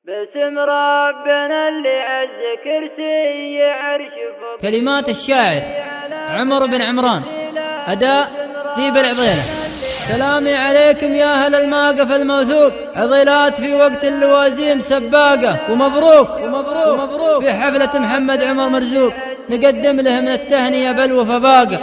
باسم ربنا اللي عز كرسي عرش فوق. كلمات الشاعر عمر بن عمران، أداء ذيب العضيلة. سلامي عليكم يا أهل الموقف الموثوق، عضيلات في وقت اللوازيم سباقة، ومبروك ومبروك ومبروك في حفلة محمد عمر مرزوق، نقدم له من التهنئة بلوى فباقة.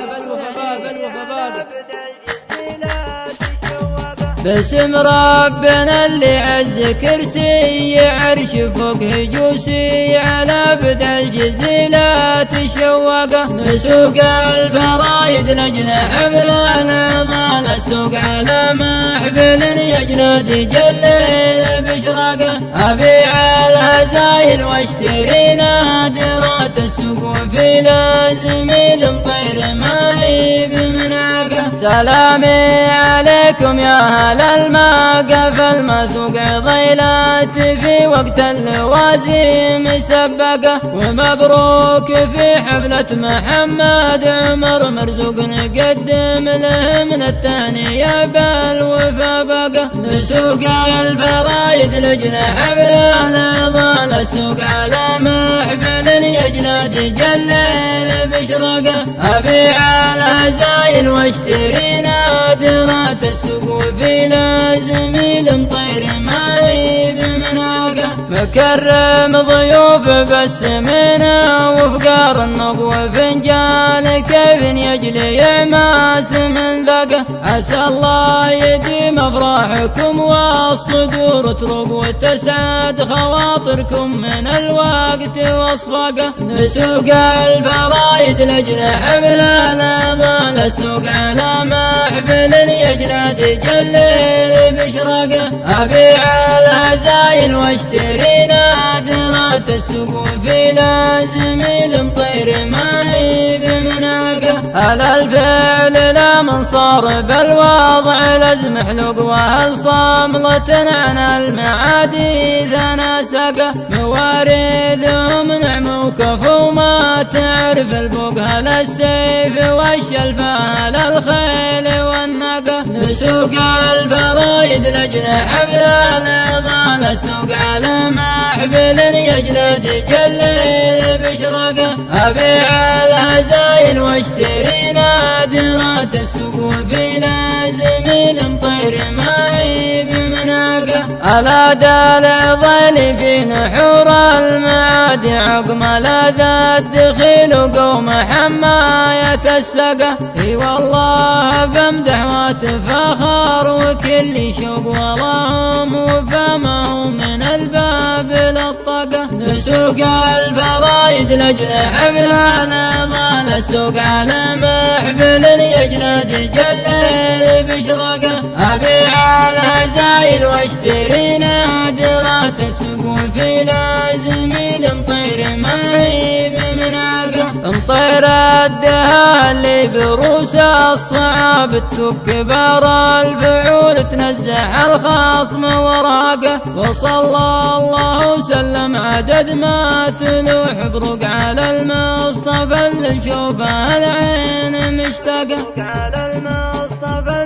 باسم ربنا اللي عز كرسي عرش فوق هجوسي، على بدء الجزيلات الشواقة، نسوق الفرايد لجل حفل العضال، السوق على محفل يجلد يجلل بشراقة، أبيع الهزايل واشتري نادرات السوق، وفي لازمي المطير ما هي بمنعقة. سلامي عليكم يا أهل الموقف الموثوق، عضيلات في وقت اللوازيم سباقة، ومبروك في حفلة محمد عمر مرزوق، نقدم له من التهنئة بالوفا باقة، نسوق الفرايد لجل حفل العضال، السوق على محفل يجلد يجلل بشراقة، أبيع الهزايل واشتري نادرات السوق، وفي لازمي المطير ما هي بمنعقة، مكرم ضيوف بس منا وفقار النبو فنجان، كيف يجلي يعماس من ذاقه، عسى الله يديم افراحكم والصدور تروق، وتسعد خواطركم من الوقت واصفاقه، نسوق الفرايد لجل حفل العضال، السوق على محفل يجلد يجلل بشراقه، أبيع الهزايل واشتري نادرات السوق، وفي لازمي المطير ما هي بمنعقه، على الفعل لا من صار بالوضع لازم حلوق، وهل صاملة عن المعادي ذا ساقه، مواريثهم نعم وكفو ما تعرف البوق، هل السيف والشلفة هل الخيل والناقة، نسوق الفرايد لجل حفل العضال، السوق على محفل يجلد يجلل بشراقه، أبيع الهزايل واشتري نادرات السوق، وفي لازمي المطير ما هي بمنعقه، على العضيل في نحور المعادي عقم لاذات دخيل وقوم حماية السقه، اي والله بمدح واتفاخر وكل شوق وراهم وفمه من الباب للطاقه، نسوق الفرايد لجل حفل العضال، السوق على محفل يجلد يجلل بشراقه، أبيع الهزايل واشتري نادرات السوق، وفي لازمي المطير ما هي بمنعقه، مطير الدها اللي بروس الصعاب تكبر الفعول تنزح الخصم وراقه، وصلى الله وسلم عدد ما تلوح بروق على المصطفى اللي نشوفه العين مشتاقه، على المصطفى